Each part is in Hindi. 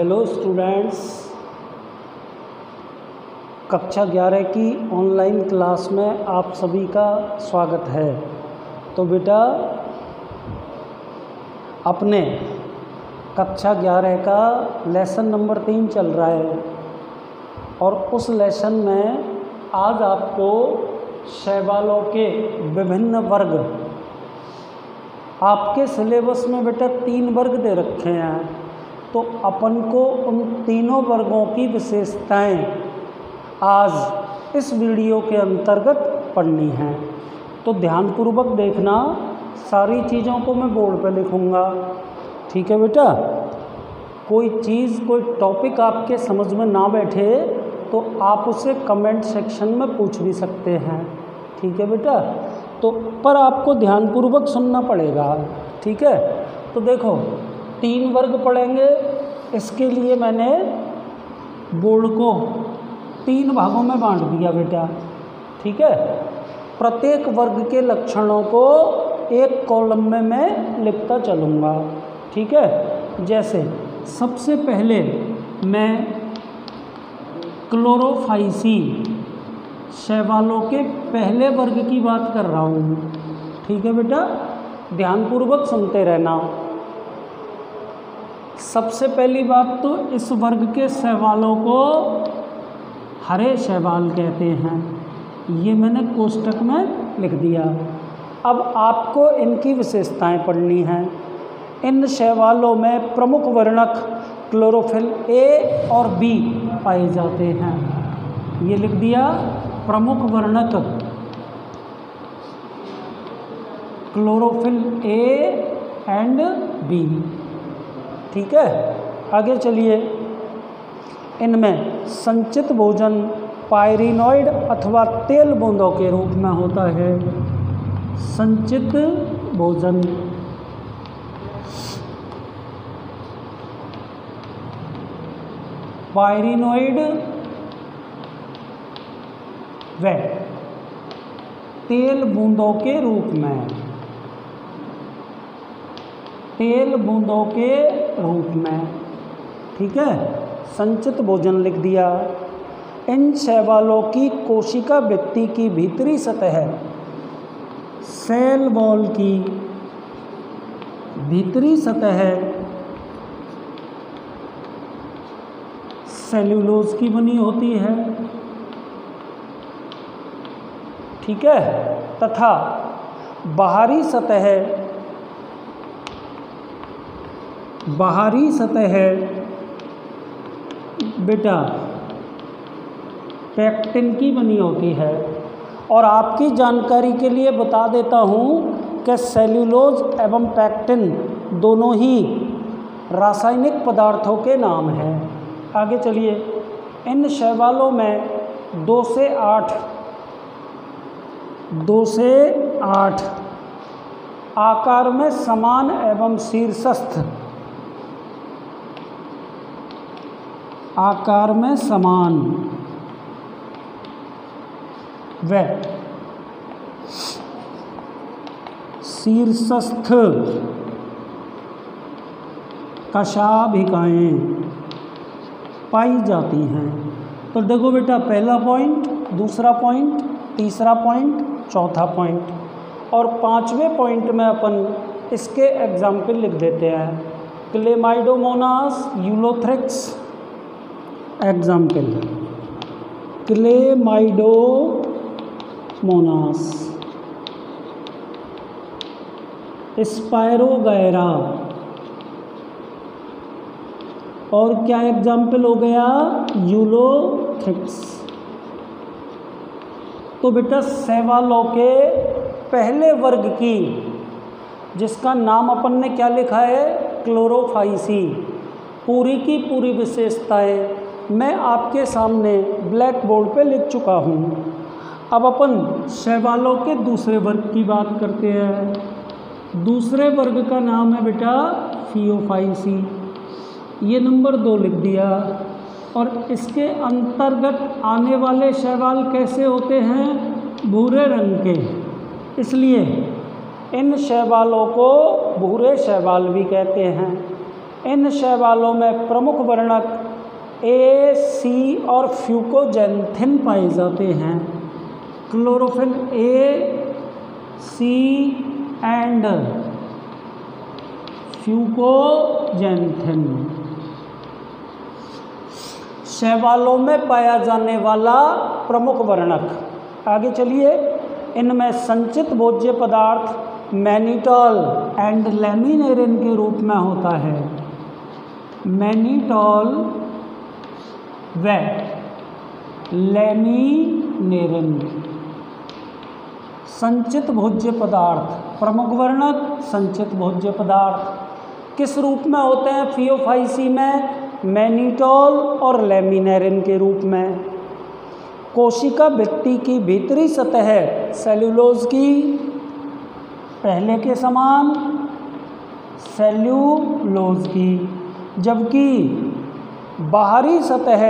हेलो स्टूडेंट्स, कक्षा 11 की ऑनलाइन क्लास में आप सभी का स्वागत है। तो बेटा, अपने कक्षा 11 का लेसन नंबर 3 चल रहा है और उस लेसन में आज आपको शैवालों के विभिन्न वर्ग, आपके सिलेबस में बेटा 3 वर्ग दे रखे हैं, तो अपन को उन तीनों वर्गों की विशेषताएं आज इस वीडियो के अंतर्गत पढ़नी हैं। तो ध्यानपूर्वक देखना, सारी चीज़ों को मैं बोर्ड पे लिखूँगा, ठीक है बेटा। कोई चीज़, कोई टॉपिक आपके समझ में ना बैठे तो आप उसे कमेंट सेक्शन में पूछ भी सकते हैं, ठीक है बेटा। तो पर आपको ध्यानपूर्वक सुनना पड़ेगा, ठीक है। तो देखो, 3 वर्ग पढ़ेंगे। इसके लिए मैंने बोर्ड को 3 भागों में बांट दिया बेटा, ठीक है। प्रत्येक वर्ग के लक्षणों को एक कॉलम में मैं लिखता चलूँगा, ठीक है। जैसे सबसे पहले मैं क्लोरोफाइसी शैवालों के पहले वर्ग की बात कर रहा हूँ, ठीक है बेटा। ध्यानपूर्वक सुनते रहना। सबसे पहली बात तो इस वर्ग के शैवालों को हरे शैवाल कहते हैं, ये मैंने कोष्टक में लिख दिया। अब आपको इनकी विशेषताएं पढ़नी हैं। इन शैवालों में प्रमुख वर्णक क्लोरोफिल ए और बी पाए जाते हैं, ये लिख दिया। प्रमुख वर्णक क्लोरोफिल ए एंड बी, ठीक है। आगे चलिए। इनमें संचित भोजन पायरिनॉइड अथवा तेल बूंदों के रूप में होता है। संचित भोजन पायरिनॉइड व तेल बूंदों के रूप में, तेल बूंदों के रूप में, ठीक है। संचित भोजन लिख दिया। इन शैवालों की कोशिका भित्ति की भीतरी सतह, सेल वॉल की भीतरी सतह सेल्यूलोज की बनी होती है, ठीक है। तथा बाहरी सतह बेटा पैक्टिन की बनी होती है। और आपकी जानकारी के लिए बता देता हूँ कि सेल्यूलोज एवं पैक्टिन दोनों ही रासायनिक पदार्थों के नाम हैं। आगे चलिए। इन शैवालों में 2 से 8 आकार में समान एवं शीर्षस्थ, आकार में समान व शीर्षस्थ कशाभिकाएँ पाई जाती हैं। तो देखो बेटा, पहला पॉइंट, दूसरा पॉइंट, तीसरा पॉइंट, चौथा पॉइंट और 5वें पॉइंट में अपन इसके एग्जाम्पल लिख देते हैं। Chlamydomonas Ulothrix example, Chlamydomonas, spirogyra और क्या एग्जाम्पल हो गया, यूलोथ्रिक्स। तो बेटा शैवालों के पहले वर्ग की, जिसका नाम अपन ने क्या लिखा है, क्लोरोफाइसी, पूरी की पूरी विशेषताएं मैं आपके सामने ब्लैक बोर्ड पे लिख चुका हूँ। अब अपन शैवालों के दूसरे वर्ग की बात करते हैं। दूसरे वर्ग का नाम है बेटा फियोफाइसी, ये नंबर 2 लिख दिया। और इसके अंतर्गत आने वाले शैवाल कैसे होते हैं, भूरे रंग के, इसलिए इन शैवालों को भूरे शैवाल भी कहते हैं। इन शैवालों में प्रमुख वर्णक ए, सी और फ्यूकोजैंथिन पाए जाते हैं। क्लोरोफिल ए, सी एंड फ्यूकोजैंथिन शैवालों में पाया जाने वाला प्रमुख वर्णक। आगे चलिए, इनमें संचित भोज्य पदार्थ मैनिटॉल एंड लैमिनेरिन के रूप में होता है। मैनिटॉल व लैमिनेरिन संचित भोज्य पदार्थ, प्रमुख वर्णक संचित भोज्य पदार्थ किस रूप में होते हैं? फियोफाइसी में मैनिटॉल और लैमिनेरिन के रूप में। कोशिका भित्ति की भीतरी सतह सेल्यूलोज की पहले के समान सेल्यूलोज की, जबकि बाहरी सतह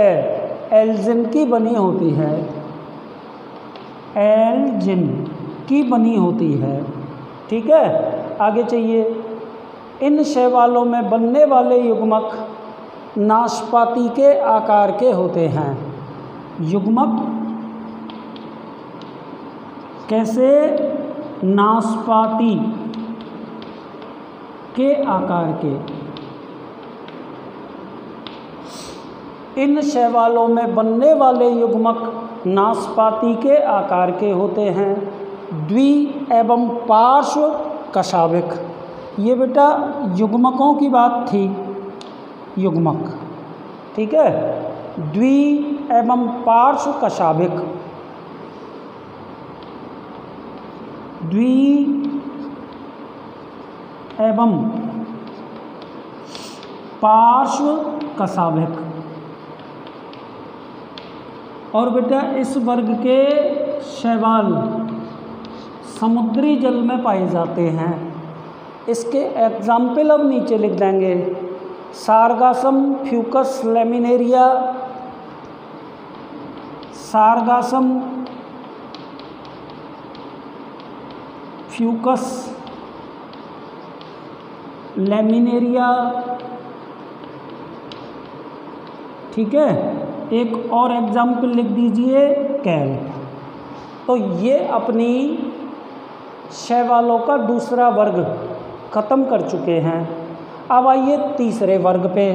एल्जिन की बनी होती है। एल्जिन की बनी होती है। ठीक है, आगे चाहिए। इन शैवालों में बनने वाले युग्मक नाशपाती के आकार के होते हैं। युग्मक कैसे? नाशपाती के आकार के। इन शैवालों में बनने वाले युग्मक नाशपाती के आकार के होते हैं। द्वि एवं पार्श्व कशाभिक, ये बेटा युग्मकों की बात थी। युग्मक, ठीक है। द्वि एवं पार्श्व कशाभिक, द्वि एवं पार्श्व कशाभिक। और बेटा इस वर्ग के शैवाल समुद्री जल में पाए जाते हैं। इसके एग्जाम्पल अब नीचे लिख देंगे। सारगासम, फ्यूकस लैमिनेरिया, सारगासम, फ्यूकस लैमिनेरिया। ठीक है, एक और एग्जाम्पल लिख दीजिए, कैल्प। तो ये अपनी शैवालों का दूसरा वर्ग ख़त्म कर चुके हैं। अब आइए तीसरे वर्ग पे।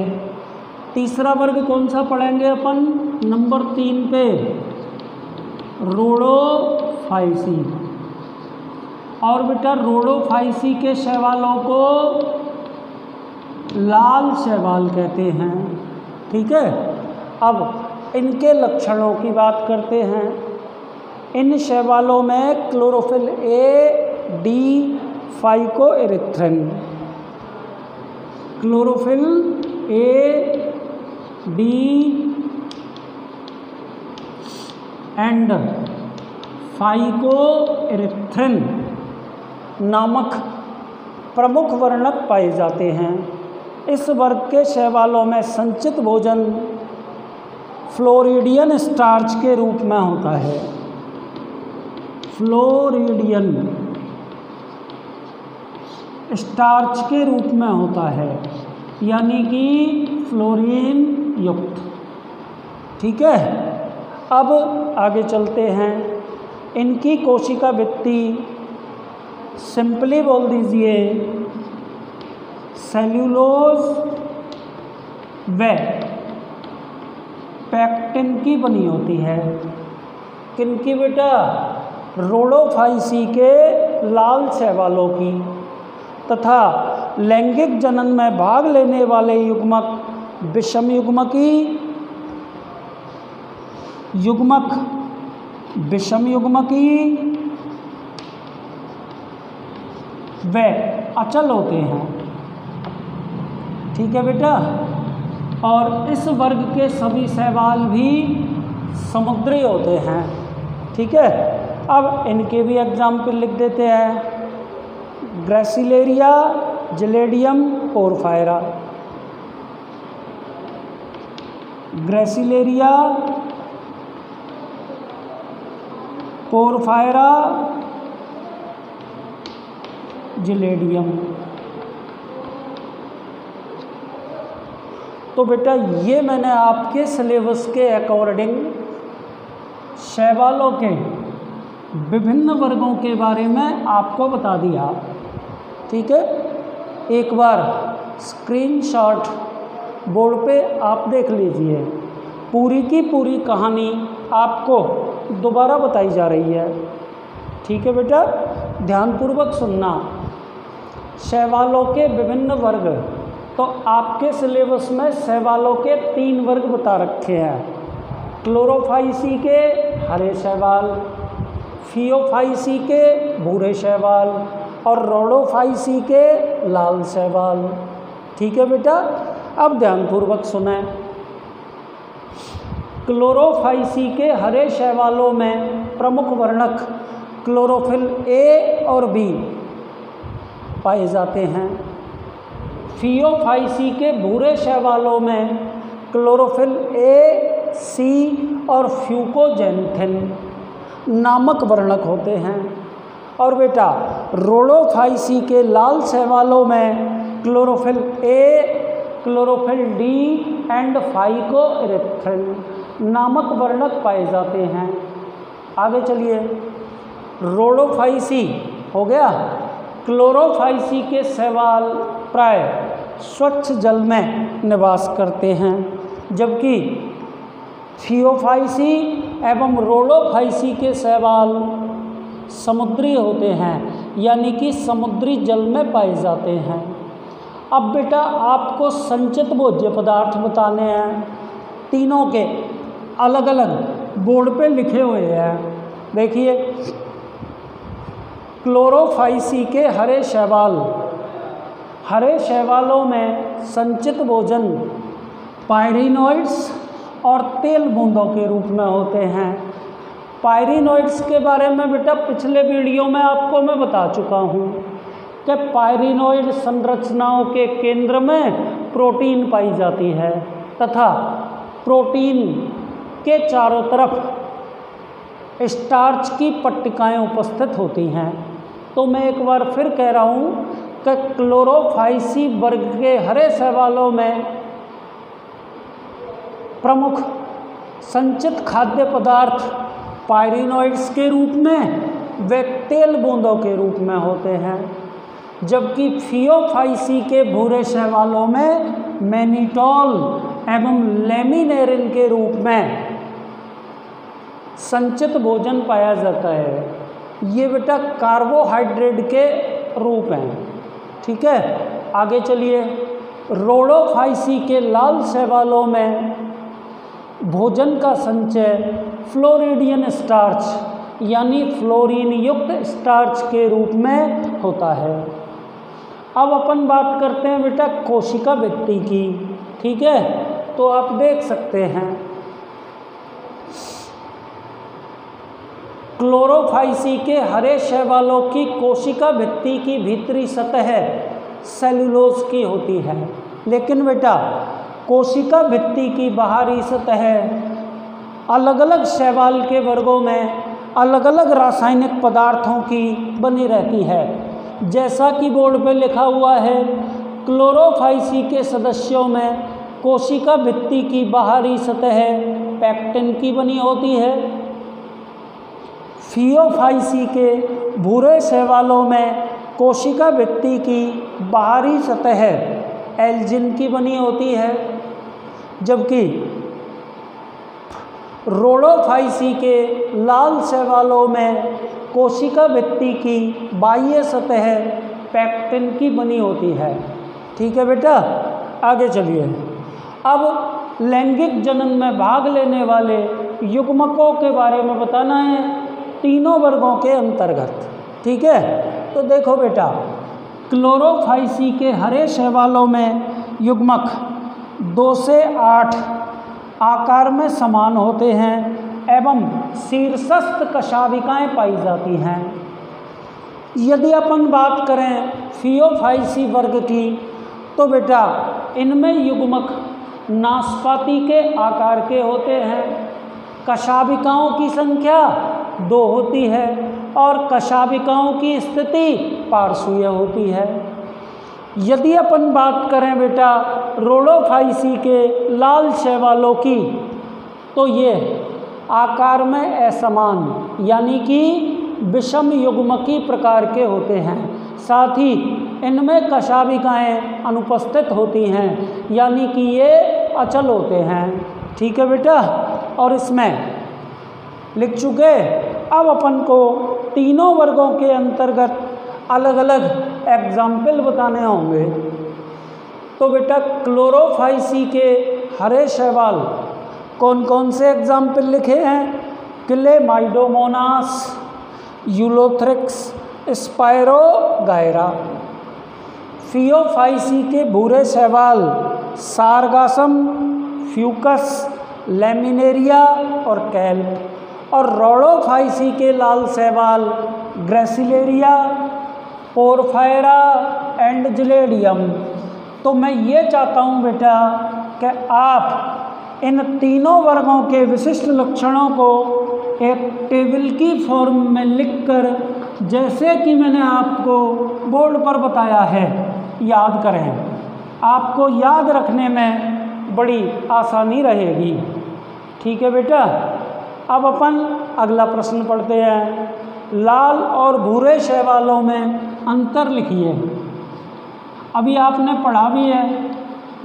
तीसरा वर्ग कौन सा पढ़ेंगे अपन? नंबर 3 पे, रोडोफाइसी। और बेटा रोडोफाइसी के शैवालों को लाल शैवाल कहते हैं। ठीक है, अब इनके लक्षणों की बात करते हैं। इन शैवालों में chlorophyll a, d, phycoerythrin, chlorophyll a, d and phycoerythrin नामक प्रमुख वर्णक पाए जाते हैं। इस वर्ग के शैवालों में संचित भोजन फ्लोरिडियन स्टार्च के रूप में होता है। फ्लोरिडियन स्टार्च के रूप में होता है, यानी कि फ्लोरीन युक्त। ठीक है, अब आगे चलते हैं। इनकी कोशिका भित्ति सिंपली बोल दीजिए सेल्यूलोज व पैक्टिन की बनी होती है। किनकी बेटा? रोडोफाइसी के लाल शैवालों की। तथा लैंगिक जनन में भाग लेने वाले युग्मक विषम युग्मकी, विषम युग्मकी व अचल होते हैं। ठीक है बेटा, और इस वर्ग के सभी शैवाल भी समुद्री होते हैं। ठीक है, अब इनके भी एग्जाम्पल लिख देते हैं। Gracilaria, gelidium, porphyra. Gracilaria, porphyra, gelidium. तो बेटा ये मैंने आपके सिलेबस के अकॉर्डिंग शैवालों के विभिन्न वर्गों के बारे में आपको बता दिया। ठीक है, एक बार स्क्रीनशॉट बोर्ड पे आप देख लीजिए। पूरी की पूरी कहानी आपको दोबारा बताई जा रही है। ठीक है बेटा, ध्यानपूर्वक सुनना। शैवालों के विभिन्न वर्ग, तो आपके सिलेबस में शैवालों के 3 वर्ग बता रखे हैं। क्लोरोफाइसी के हरे शैवाल, फियोफाइसी के भूरे शैवाल और रोडोफाइसी के लाल शैवाल। ठीक है बेटा, अब ध्यानपूर्वक सुनें। क्लोरोफाइसी के हरे शैवालों में प्रमुख वर्णक क्लोरोफिल ए और बी पाए जाते हैं। फियोफाइसी के भूरे शैवालों में क्लोरोफिल ए, सी और फ्यूकोजेंथिन नामक वर्णक होते हैं। और बेटा रोडोफाइसी के लाल शैवालों में chlorophyll a, chlorophyll d and phycoerythrin नामक वर्णक पाए जाते हैं। आगे चलिए, रोडोफाइसी हो गया। क्लोरोफाइसी के शैवाल प्राय स्वच्छ जल में निवास करते हैं, जबकि फियोफाइसी एवं रोडोफाइसी के शैवाल समुद्री होते हैं, यानी कि समुद्री जल में पाए जाते हैं। अब बेटा आपको संचित भोज्य पदार्थ बताने हैं। तीनों के अलग अलग बोर्ड पे लिखे हुए हैं। देखिए, क्लोरोफाइसी के हरे शैवाल, हरे शैवालों में संचित भोजन पायरिनोइड्स और तेल बूंदों के रूप में होते हैं। पायरिनोइड्स के बारे में बेटा पिछले वीडियो में आपको मैं बता चुका हूँ कि पायरिनोइड संरचनाओं के केंद्र में प्रोटीन पाई जाती है तथा प्रोटीन के चारों तरफ स्टार्च की पट्टिकाएं उपस्थित होती हैं। तो मैं एक बार फिर कह रहा हूँ कि क्लोरोफाइसी वर्ग के हरे शैवालों में प्रमुख संचित खाद्य पदार्थ पायरिनोइड्स के रूप में वे तेल बूंदों के रूप में होते हैं, जबकि फियोफाइसी के भूरे शैवालों में मैनिटोल एवं लेमिनेरिन के रूप में संचित भोजन पाया जाता है। ये बेटा कार्बोहाइड्रेट के रूप हैं। ठीक है, आगे चलिए। रोडोफाइसी के लाल शैवालों में भोजन का संचय फ्लोरिडियन स्टार्च यानी फ्लोरीन युक्त स्टार्च के रूप में होता है। अब अपन बात करते हैं बेटा कोशिका भित्ति की। ठीक है, तो आप देख सकते हैं क्लोरोफाइसी के हरे शैवालों की कोशिका भित्ति की भीतरी सतह सेलुलोज की होती है, लेकिन बेटा कोशिका भित्ति की बाहरी सतह अलग अलग शैवाल के वर्गों में अलग अलग रासायनिक पदार्थों की बनी रहती है। जैसा कि बोर्ड पर लिखा हुआ है, क्लोरोफाइसी के सदस्यों में कोशिका भित्ति की बाहरी सतह पैक्टिन की बनी होती है। फियोफाइसी के भूरे शैवालों में कोशिका भित्ति की बाहरी सतह एल्जिन की बनी होती है, जबकि रोडोफाइसी के लाल शैवालों में कोशिका भित्ति की बाह्य सतह पैक्टिन की बनी होती है। ठीक है बेटा, आगे चलिए। अब लैंगिक जनन में भाग लेने वाले युग्मकों के बारे में बताना है तीनों वर्गों के अंतर्गत। ठीक है, तो देखो बेटा क्लोरोफाइसी के हरे शैवालों में युग्मक 2 से 8 आकार में समान होते हैं एवं शीर्षस्थ कशाविकाएँ पाई जाती हैं। यदि अपन बात करें फियोफाइसी वर्ग की, तो बेटा इनमें युग्मक नाशपाती के आकार के होते हैं। कशाविकाओं की संख्या 2 होती है और कशाविकाओं की स्थिति पार्श्वीय होती है। यदि अपन बात करें बेटा रोडोफाइसी के लाल शैवालों की, तो ये आकार में असमान यानी कि विषम युग्मकी प्रकार के होते हैं। साथ ही इनमें कशाभिकाएँ अनुपस्थित होती हैं यानी कि ये अचल होते हैं। ठीक है बेटा, और इसमें लिख चुके। अब अपन को तीनों वर्गों के अंतर्गत अलग अलग एग्जाम्पल बताने होंगे। तो बेटा क्लोरोफाइसी के हरे शैवाल कौन कौन से एग्जाम्पल लिखे हैं? Chlamydomonas, Ulothrix, spirogyra. फियोफाइसी के भूरे शैवाल सारगासम, फ्यूकस, लेमिनेरिया और कैल्प। और रोडोफाइसी के लाल शैवाल ग्रेसिलेरिया, पोरफायरा एंड जिलेडियम। तो मैं ये चाहता हूँ बेटा कि आप इन तीनों वर्गों के विशिष्ट लक्षणों को एक टेबल की फॉर्म में लिखकर, जैसे कि मैंने आपको बोर्ड पर बताया है, याद करें। आपको याद रखने में बड़ी आसानी रहेगी। ठीक है बेटा, अब अपन अगला प्रश्न पढ़ते हैं। लाल और भूरे शैवालों में अंतर लिखिए। अभी आपने पढ़ा भी है,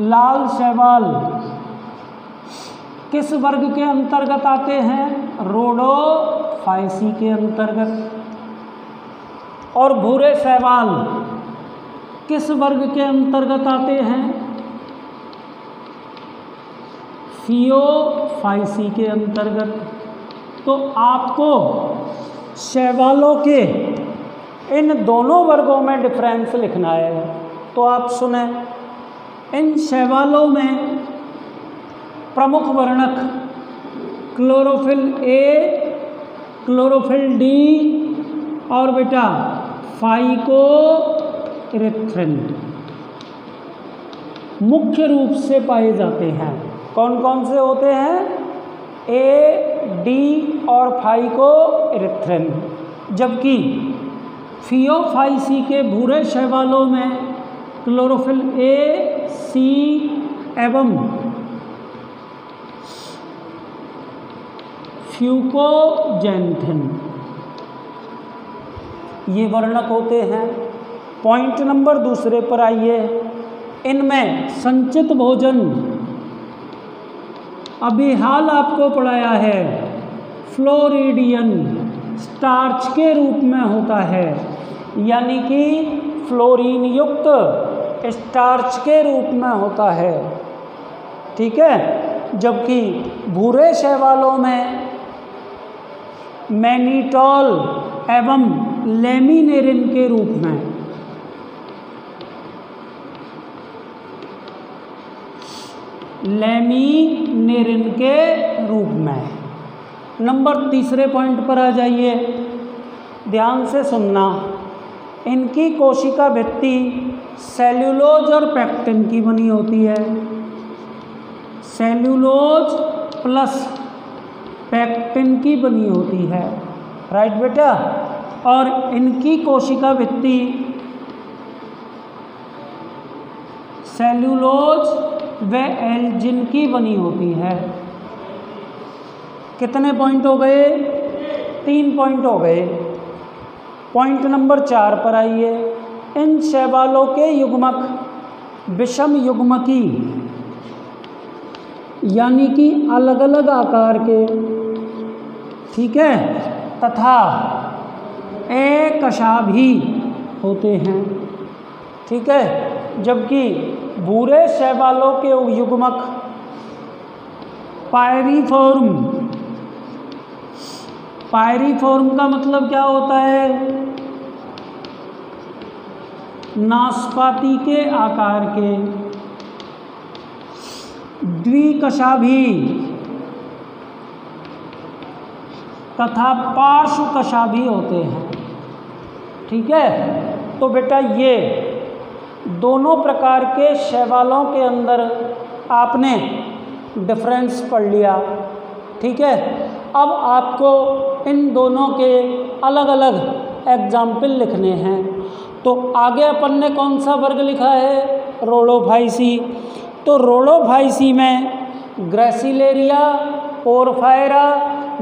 लाल शैवाल किस वर्ग के अंतर्गत आते हैं? रोडोफाइसी के अंतर्गत। और भूरे शैवाल किस वर्ग के अंतर्गत आते हैं? फियोफाइसी के अंतर्गत। तो आपको शैवालों के इन दोनों वर्गों में डिफरेंस लिखना है। तो आप सुने, इन शैवालों में प्रमुख वर्णक क्लोरोफिल ए, क्लोरोफिल डी और बेटा फाइकोइरिथ्रिन मुख्य रूप से पाए जाते हैं। कौन कौन से होते हैं? ए, डी और फाइकोइरिथ्रिन। जबकि फियोफाइसी के भूरे शैवालों में क्लोरोफिल ए, सी एवं फ्यूकोजेंथिन ये वर्णक होते हैं। पॉइंट नंबर दूसरे पर आइए। इनमें संचित भोजन अभी हाल आपको पढ़ाया है, फ्लोरिडियन स्टार्च के रूप में होता है, यानी कि फ्लोरीन युक्त स्टार्च के रूप में होता है। ठीक है, जबकि भूरे शैवालों में मैनिटॉल एवं लेमिनेरिन के रूप में। लेमिनेरिन के रूप में। नंबर तीसरे पॉइंट पर आ जाइए, ध्यान से सुनना। इनकी कोशिका भित्ति सेल्यूलोज और पेक्टिन की बनी होती है। सेल्यूलोज प्लस पेक्टिन की बनी होती है। राइट बेटा, और इनकी कोशिका भित्ति सेल्यूलोज व एल्जिन की बनी होती है। कितने पॉइंट हो गए? 3 पॉइंट हो गए। पॉइंट नंबर 4 पर आइए। इन शैवालों के युग्मक विषम युग्मकी यानी कि अलग अलग आकार के, ठीक है, तथा एकशाभी होते हैं। ठीक है, जबकि भूरे शैवालों के युग्मक पायरीफॉर्म। पायरीफॉर्म का मतलब क्या होता है? नाशपाती के आकार के, द्विकशाभी तथा पार्श्वकशाभी होते हैं। ठीक है, तो बेटा ये दोनों प्रकार के शैवालों के अंदर आपने डिफरेंस पढ़ लिया। ठीक है, अब आपको इन दोनों के अलग अलग एग्जाम्पल लिखने हैं। तो आगे अपन ने कौन सा वर्ग लिखा है? रोडोफाइसी। तो रोडोफाइसी में ग्रेसिलेरिया, पोरफायरा,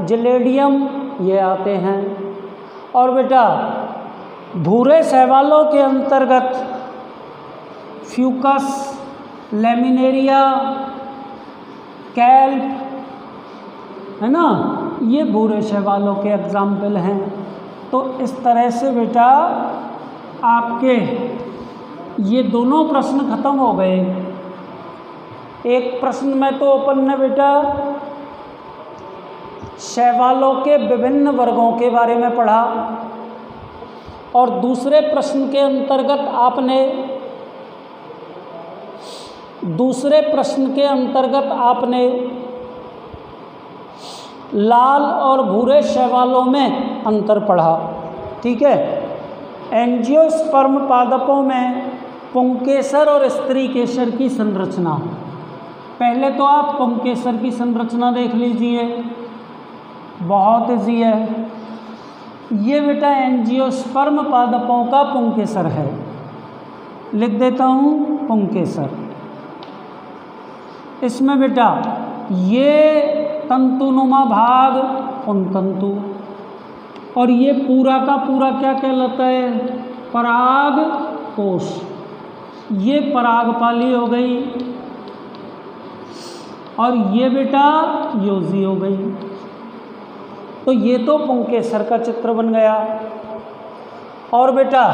जिलेडियम ये आते हैं। और बेटा भूरे शैवालों के अंतर्गत फ्यूकस, लेमिनेरिया, कैल्प है ना, ये भूरे शैवालों के एग्जाम्पल हैं। तो इस तरह से बेटा आपके ये दोनों प्रश्न खत्म हो गए। एक प्रश्न में तो अपन ने बेटा शैवालों के विभिन्न वर्गों के बारे में पढ़ा, और दूसरे प्रश्न के अंतर्गत आपने लाल और भूरे शैवालों में अंतर पढ़ा। ठीक है। एंजियोस्पर्म पादपों में पुंकेसर और स्त्री केसर की संरचना। पहले तो आप पुंकेसर की संरचना देख लीजिए, बहुत ईजी है। ये बेटा एंजियोस्पर्म पादपों का पुंकेसर है, लिख देता हूँ पुंकेसर। इसमें बेटा ये तंतुनुमा भाग पुंतंतु, और ये पूरा का पूरा क्या कहलाता है, पराग कोश। ये परागपाली हो गई, और ये बेटा योजी हो गई। तो ये तो पुंकेसर का चित्र बन गया। और बेटा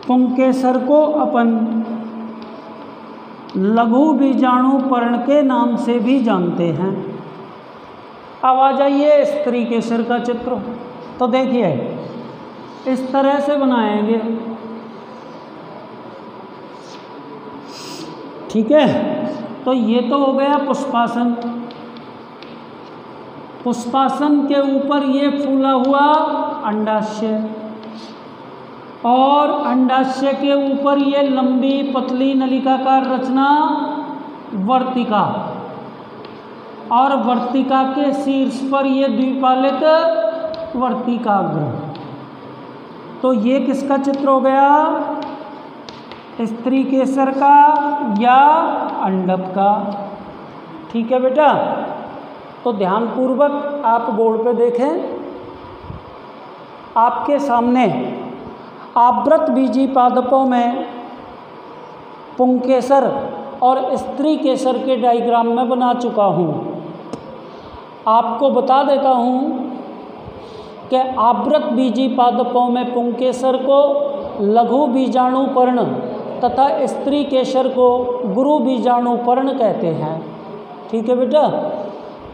पुंकेसर को अपन लघु बीजाणु पर्ण के नाम से भी जानते हैं। अब आ जाइए स्त्री केसर का चित्र। तो देखिए इस तरह से बनाएंगे। ठीक है। तो ये तो हो गया पुष्पासन। पुष्पासन के ऊपर ये फूला हुआ अंडाशय, और अंडाशय के ऊपर ये लंबी पतली नलिकाकार रचना वर्तिका, और वर्तिका के शीर्ष पर ये द्विपालित वर्तिकाग्र। तो ये किसका चित्र हो गया, स्त्री केसर का या अंडक का। ठीक है बेटा। तो ध्यानपूर्वक आप बोर्ड पे देखें, आपके सामने आवृत बीजी पादपों में पुंकेसर और स्त्री केसर के डायग्राम में बना चुका हूँ। आपको बता देता हूँ कि आवृत बीजी पादपों में पुंकेसर को लघु बीजाणुपर्ण तथा स्त्री केसर को गुरु बीजाणुपर्ण कहते हैं। ठीक है बेटा।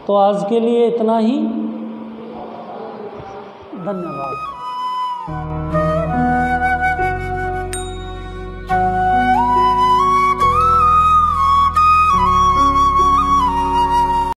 तो आज के लिए इतना ही। धन्यवाद।